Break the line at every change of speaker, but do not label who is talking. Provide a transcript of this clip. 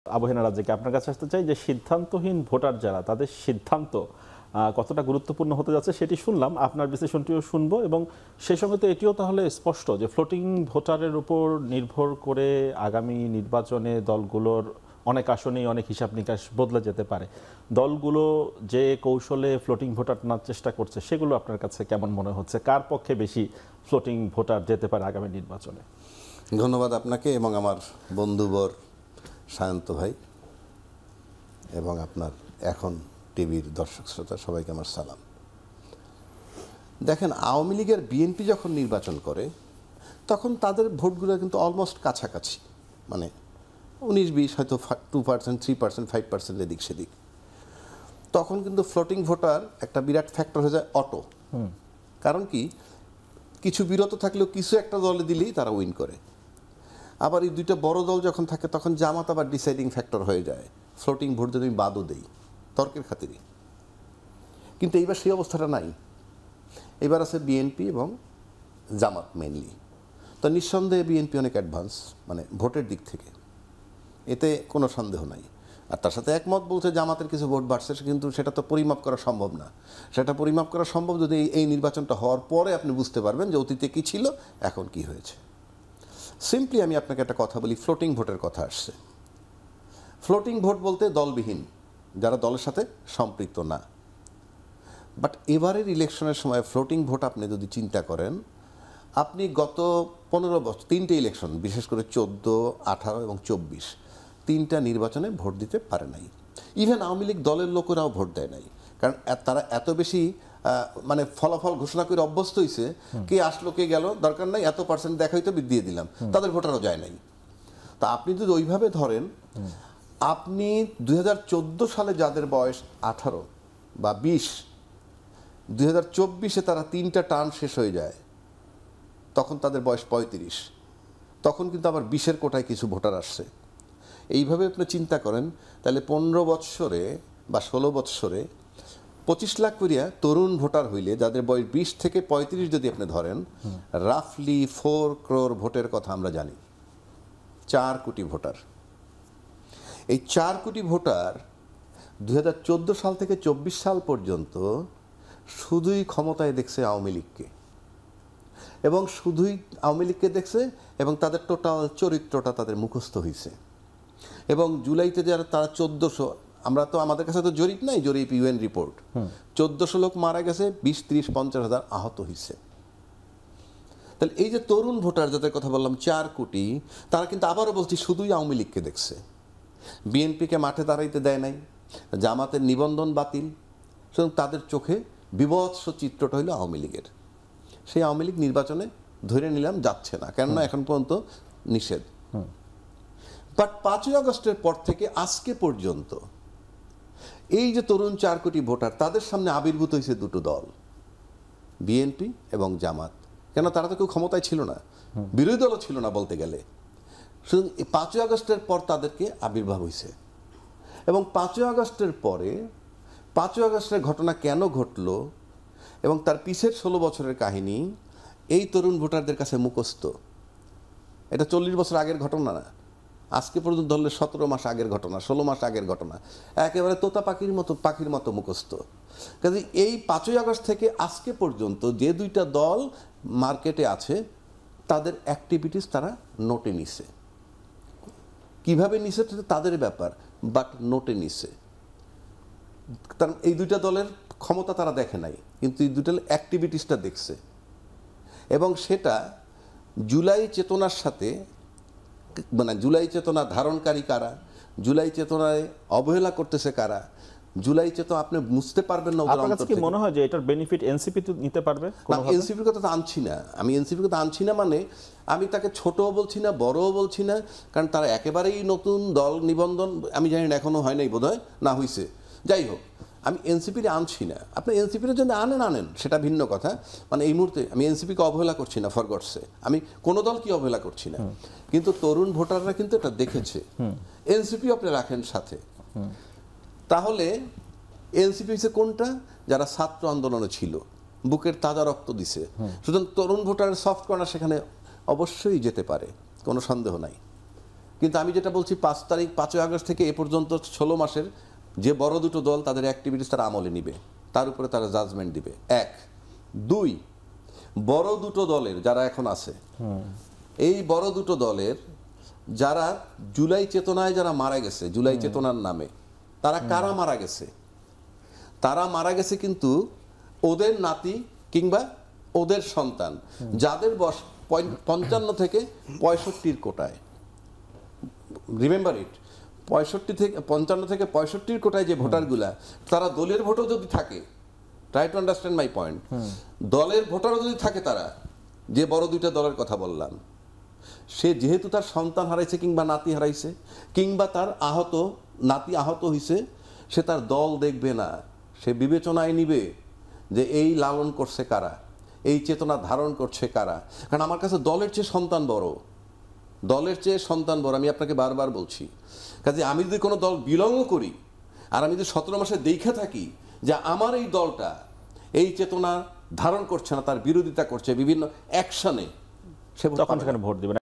আবহেনা রাজ্যকে আপনার কাছে আসতে চাই যে সিদ্ধান্তহীন ভোটার যারা তাদের সিদ্ধান্ত কতটা গুরুত্বপূর্ণ হতে যাচ্ছে সেটি শুনলাম, আপনার বিশ্লেষণটিও শুনবো এবং সেই সঙ্গে তো এটিও তাহলে স্পষ্ট যে ফ্লোটিং ভোটারের উপর নির্ভর করে আগামী নির্বাচনে দলগুলোর অনেক আসনেই অনেক হিসাব নিকাশ বদলে যেতে পারে। দলগুলো যে কৌশলে ফ্লোটিং ভোটার আনার চেষ্টা করছে সেগুলো আপনার কাছে কেমন মনে হচ্ছে? কার পক্ষে বেশি ফ্লোটিং ভোটার যেতে পারে আগামী নির্বাচনে?
ধন্যবাদ আপনাকে এবং আমার বন্ধুবর সায়ন্ত ভাই এবং আপনার এখন টিভির দর্শক শ্রোতা সবাইকে আমার সালাম। দেখেন, আওয়ামী লীগের বিএনপি যখন নির্বাচন করে তখন তাদের ভোটগুলো কিন্তু অলমোস্ট কাছাকাছি, মানে 19-20, হয়তো 2%, 3%, 5% এদিক সেদিক। তখন কিন্তু ফ্লোটিং ভোটার একটা বিরাট ফ্যাক্টর হয়ে যায় অটো। কারণ কি, কিছু বিরত থাকলেও কিছু একটা দলে দিলেই তারা উইন করে। আবার এই দুইটা বড় দল যখন থাকে তখন জামাত আবার ডিসাইডিং ফ্যাক্টর হয়ে যায়, ফ্লোটিং ভোট যদি আমি বাদও দেই তর্কের খাতিরে। কিন্তু এইবার সেই অবস্থাটা নাই। এবার আছে বিএনপি এবং জামাত মেনলি। তো নিঃসন্দেহে বিএনপি অনেক অ্যাডভান্স, মানে ভোটের দিক থেকে, এতে কোনো সন্দেহ নাই। আর তার সাথে একমত বলছে জামাতের কিছু ভোট বাড়ছে, কিন্তু সেটা তো পরিমাপ করা সম্ভব না। সেটা পরিমাপ করা সম্ভব যদি এই নির্বাচনটা হওয়ার পরে আপনি বুঝতে পারবেন যে অতীতে কী ছিল, এখন কি হয়েছে। সিম্পলি আমি আপনাকে একটা কথা বলি, ফ্লোটিং ভোটের কথা আসছে। ফ্লোটিং ভোট বলতে দলবিহীন, যারা দলের সাথে সম্পৃক্ত না। বাট এবারের ইলেকশনের সময় ফ্লোটিং ভোট আপনি যদি চিন্তা করেন, আপনি গত 15 বছর 3টে ইলেকশন, বিশেষ করে 14, 18 এবং 24, 3টা নির্বাচনে ভোট দিতে পারে নাই। ইভেন আওয়ামী লীগ দলের লোকেরাও ভোট দেয় নাই, কারণ তারা এত বেশি মানে ফলাফল ঘোষণা করে অভ্যস্ত হয়েছে, কে আসলো কে গেল দরকার নাই, এত পার্সেন্ট দেখাই তো দিয়ে দিলাম, তাদের ভোটারও যায় নাই। তা আপনি যদি ওইভাবে ধরেন, আপনি 2014 সালে যাদের বয়স 18 বা 20, 2024-এ তারা 3টা টার্ম শেষ হয়ে যায়, তখন তাদের বয়স 35। তখন কিন্তু আবার 20-এর কোটায় কিছু ভোটার আসছে। এইভাবে আপনি চিন্তা করেন, তাহলে 15 বৎসরে বা 16 বৎসরে 25 লাখ করিয়া তরুণ ভোটার হইলে, যাদের বয়স 20 থেকে 35 যদি আপনি ধরেন, রাফলি 4 crore ভোটের কথা আমরা জানি। 4 কোটি ভোটার। এই 4 কোটি ভোটার 2014 সাল থেকে 24 সাল পর্যন্ত শুধুই ক্ষমতায় দেখছে আওয়ামী লীগকে, এবং শুধুই আওয়ামী লীগকে দেখছে, এবং তাদের টোটাল চরিত্রটা তাদের মুখস্থ হয়েছে। এবং জুলাইতে যারা তারা 1400, আমরা তো আমাদের কাছে তো জরিপ নাই, জরিপ ইউএন রিপোর্ট, 1400 লোক মারা গেছে, 20, 30, 50 হাজার আহত হয়েছে। তাহলে এই যে তরুণ ভোটার যাদের কথা বললাম 4 কোটি, তারা কিন্তু আবারও বলছি শুধুই আওয়ামী লীগকে দেখছে। বিএনপিকে মাঠে দাঁড়াইতে দেয় নাই, জামাতের নিবন্ধন বাতিল, সুতরাং তাদের চোখে বিভৎস চিত্রটা হইল আওয়ামী লীগের। সেই আওয়ামী লীগ নির্বাচনে ধরে নিলাম যাচ্ছে না, কেননা এখন পর্যন্ত নিষেধ। বাট 5ই আগস্টের পর থেকে আজকে পর্যন্ত এই যে তরুণ 4 কোটি ভোটার, তাদের সামনে আবির্ভূত হয়েছে দুটো দল, বিএনপি এবং জামাত। কেন, তারা তো কেউ ক্ষমতায় ছিল না, বিরোধী দলও ছিল না বলতে গেলে। শুধু 5ই আগস্টের পর তাদেরকে আবির্ভাব হয়েছে। এবং 5ই আগস্টের পরে 5ই আগস্টের ঘটনা কেন ঘটলো এবং তার পিছের 16 বছরের কাহিনী এই তরুণ ভোটারদের কাছে মুখস্থ। এটা 40 বছর আগের ঘটনা না, আজকে পর্যন্ত ধরলে 17 মাস আগের ঘটনা, 16 মাস আগের ঘটনা, একেবারে তোতা পাখির মতো মুখস্থ। কাজে এই 5ই আগস্ট থেকে আজকে পর্যন্ত যে দুইটা দল মার্কেটে আছে, তাদের অ্যাক্টিভিটিস তারা নোটে নিছে। কিভাবে নিছে তাদের ব্যাপার, বাট নোটে নিছে। কারণ এই দুইটা দলের ক্ষমতা তারা দেখে নাই, কিন্তু এই দুইটা অ্যাক্টিভিটিসটা দেখছে। এবং সেটা জুলাই চেতনার সাথে, মানে জুলাই চেতনা ধারণকারী কারা, জুলাই চেতনায় অবহেলা করতেছে কারা, জুলাই চেতনা আপনি বুঝতে পারবেন না।
আপনার কাছে কি মনে হয় যে এটার বেনিফিট এনসিপি নিতে পারবে?
এনসিপির কথা তো আনছি না আমি, এনসিপির কথা আনছি না, মানে আমি তাকে ছোটও বলছি না, বড়ও বলছি না, কারণ তারা একেবারেই নতুন দল নিবন্ধন, আমি জানি না এখনো হয় নাই, বোধহয় না হয়েছে। যাই হোক, আমি এনসিপির আনছি না। আপনি এনসিপির জন্য আনেন, সেটা ভিন্ন কথা। মানে এই মুহূর্তে আমি এনসিপিকে অবহেলা করছি না, ফর গডসে, আমি কোনো দলকে অবহেলা করছি না, কিন্তু তরুণ ভোটাররা কিন্তু এটা দেখেছে। এনসিপি আপনি রাখেন সাথে, তাহলে এনসিপি হচ্ছে কোনটা, যারা ছাত্র আন্দোলনে ছিল, বুকের তাজা রক্ত দিছে। সুতরাং তরুণ ভোটারের সফট কর্নার সেখানে অবশ্যই যেতে পারে, কোনো সন্দেহ নাই। কিন্তু আমি যেটা বলছি 5 আগস্ট থেকে এ পর্যন্ত 16 মাসের যে বড় দুটো দল তাদের অ্যাক্টিভিটিস তারা আমলে নিবে, তার উপরে তারা জাজমেন্ট দিবে। 1 2 বড় দুটো দলের যারা এখন আছে, এই বড় দুটো দলের যারা জুলাই চেতনায় যারা মারা গেছে, জুলাই চেতনার নামে তারা কারা মারা গেছে? তারা মারা গেছে কিন্তু ওদের নাতি কিংবা ওদের সন্তান, যাদের বয়স 55 থেকে 65 কোটায়। রিমেম্বার ইট, 55 থেকে 65 কোটায় যে ভোটারগুলা, তারা দলের ভোটও যদি থাকে, try to understand my point, দলের ভোটারও যদি থাকে, তারা যে বড় দুইটা দলের কথা বললাম, সে যেহেতু তার সন্তান হারাইছে কিংবা নাতি হারাইছে কিংবা তার নাতি আহত হয়েছে, সে তার দল দেখবে না, সে বিবেচনায় নিবে যে এই লালন করছে কারা, এই চেতনা ধারণ করছে কারা। কারণ আমার কাছে দলের চেয়ে সন্তান বড়, দলের চেয়ে সন্তান বড়, আমি আপনাকে বারবার বলছি। কাজে আমি যদি কোনো দল বিলংও করি আর আমি যদি 17 মাসে দেখে থাকি যে আমার এই দলটা এই চেতনা ধারণ করছে না, তার বিরোধিতা করছে বিভিন্ন অ্যাকশনে, সে
তখন সেখানে ভোট দিবেন।